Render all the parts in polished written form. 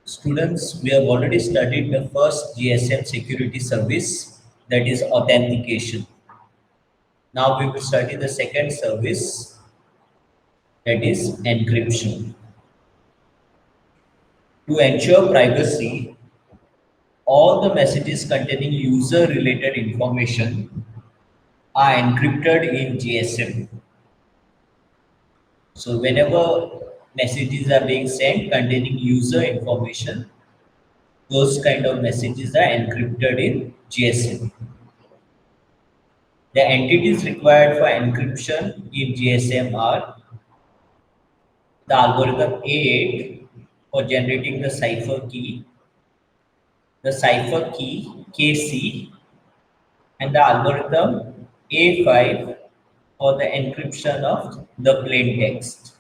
Students, we have already studied the first GSM security service, that is authentication. Now we will study the second service, that is encryption. To ensure privacy, all the messages containing user related information are encrypted in GSM. So whenever messages are being sent containing user information, those kind of messages are encrypted in GSM. The entities required for encryption in GSM are the algorithm A8 for generating the cipher key, the cipher key KC, and the algorithm A5 for the encryption of the plain text.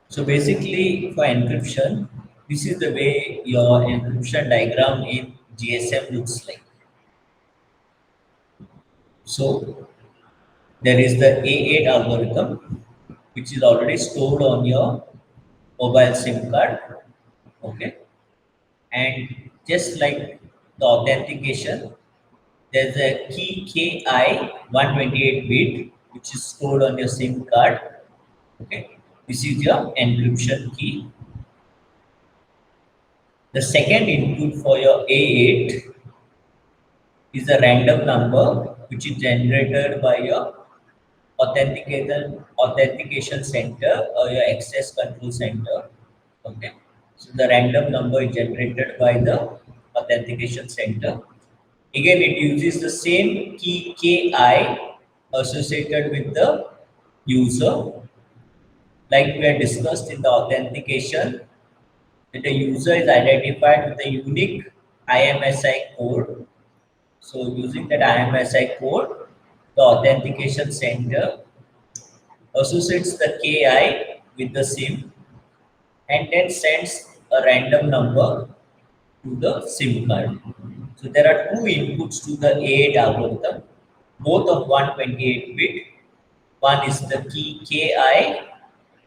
So basically, for encryption, this is the way your encryption diagram in GSM looks like. So there is the A8 algorithm, which is already stored on your mobile SIM card. Okay. And just like the authentication, there's a key KI 128 bit, which is stored on your SIM card. Okay. This is your encryption key. The second input for your A8 is a random number which is generated by your authentication center or your access control center. Okay. So the random number is generated by the authentication center. Again, it uses the same key KI associated with the user. Like we had discussed in the authentication, that the user is identified with a unique IMSI code. So using that IMSI code, the authentication center associates the KI with the SIM and then sends a random number to the SIM card. So there are two inputs to the A8 algorithm, both of 128 bit. One is the key KI,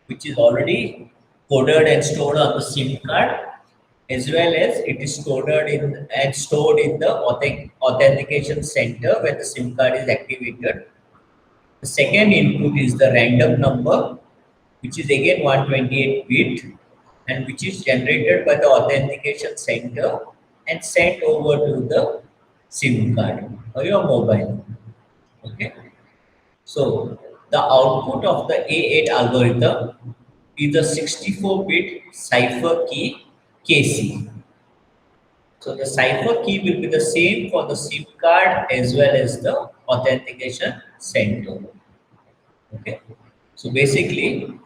which is already coded and stored on the SIM card, as well as it is stored in the authentication center when the SIM card is activated. The second input is the random number, which is again 128 bit and which is generated by the authentication center and sent over to the SIM card or your mobile. Okay. So the output of the A8 algorithm is a 64-bit cipher key KC. So the cipher key will be the same for the SIM card as well as the authentication center. Okay. So basically,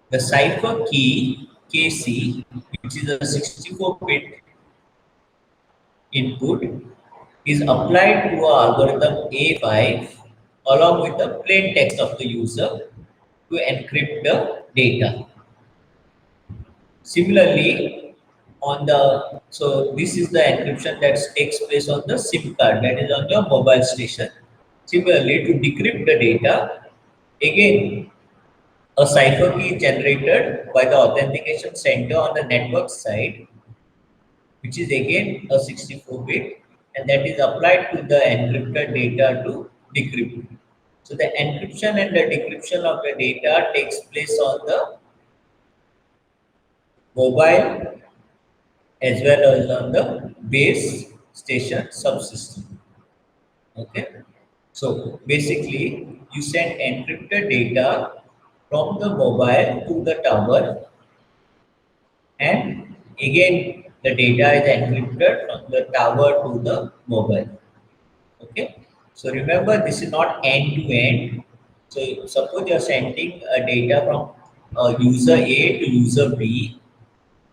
the cipher key KC, which is a 64-bit input, is applied to a algorithm A5 along with the plain text of the user to encrypt the data. Similarly, so this is the encryption that takes place on the SIM card, that is on your mobile station. Similarly, to decrypt the data, again a cipher key is generated by the authentication center on the network side, which is again a 64-bit, and that is applied to the encrypted data to decrypt. So the encryption and the decryption of the data takes place on the mobile as well as on the base station subsystem. Okay. So basically, you send encrypted data from the mobile to the tower, and again the data is encrypted from the tower to the mobile. Okay. So remember, this is not end to end. So suppose you are sending a data from user A to user B.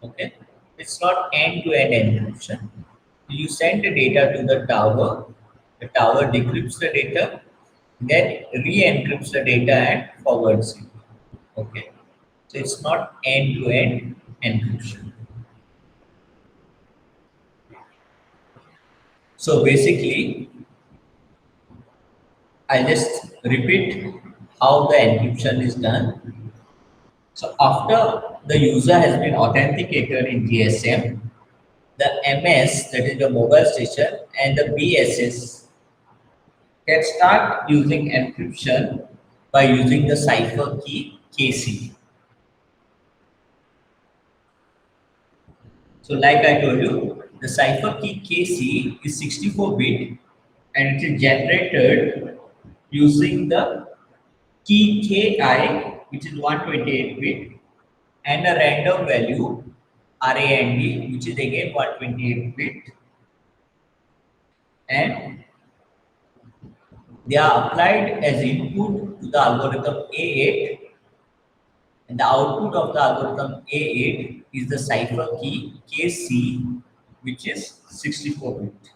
Okay. It's not end to end encryption. You send the data to the tower decrypts the data, then re-encrypts the data and forwards it. Okay. So it's not end to end encryption. So basically, I'll just repeat how the encryption is done. So after the user has been authenticated in GSM, the MS, that is the mobile station, and the BSS can start using encryption by using the cipher key KC. So like I told you, the cipher key KC is 64-bit and it is generated using the key KI, which is 128-bit, and a random value RAND, which is again 128-bit, and they are applied as input to the algorithm A8, and the output of the algorithm A8 is the cipher key KC, which is 64-bit.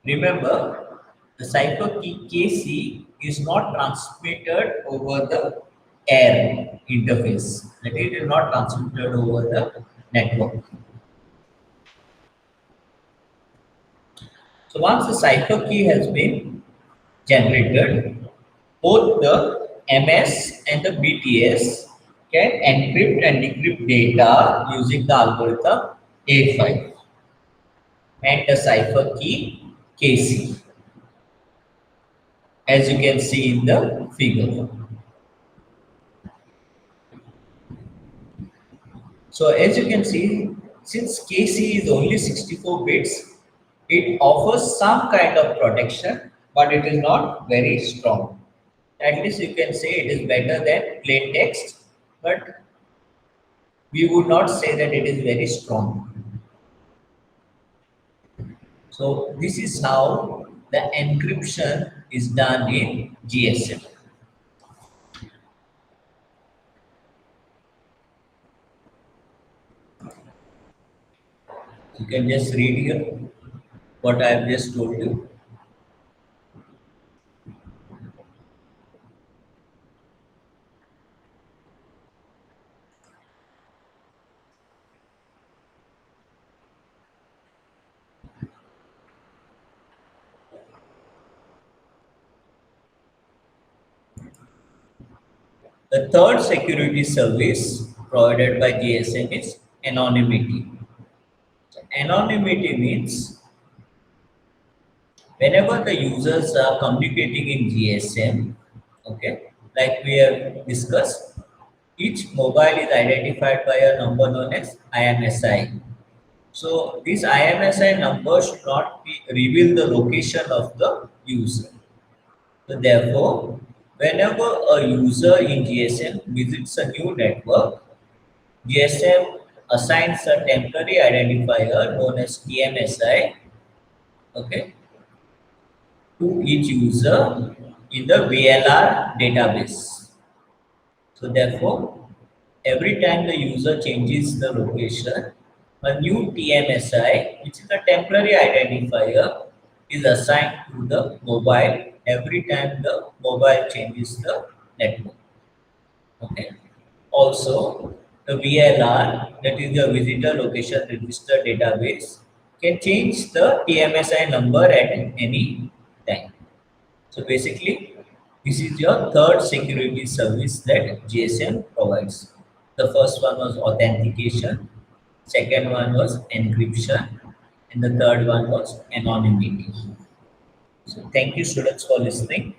Remember, the cipher key KC is not transmitted over the air interface. That is, it is not transmitted over the network. So once the cipher key has been generated, both the MS and the BTS can encrypt and decrypt data using the algorithm A5 and the cipher key KC, as you can see in the figure. So as you can see, since KC is only 64 bits, it offers some kind of protection, but it is not very strong. At least you can say it is better than plain text, but we would not say that it is very strong. So this is how the encryption is done in GSM. You can just read here what I have just told you. The third security service provided by GSM is anonymity. Anonymity means whenever the users are communicating in GSM, okay, like we have discussed, each mobile is identified by a number known as IMSI. So this IMSI number should not be reveal the location of the user. So therefore, whenever a user in GSM visits a new network, GSM assigns a temporary identifier known as TMSI, okay, to each user in the VLR database. So therefore, every time the user changes the location, a new TMSI, which is a temporary identifier, is assigned to the mobile every time the mobile changes the network. Okay. Also, the VLR, that is the Visitor Location Register Database, can change the TMSI number at any time. So basically, this is your third security service that GSM provides. The first one was authentication, second one was encryption, and the third one was anonymity. So thank you students for listening.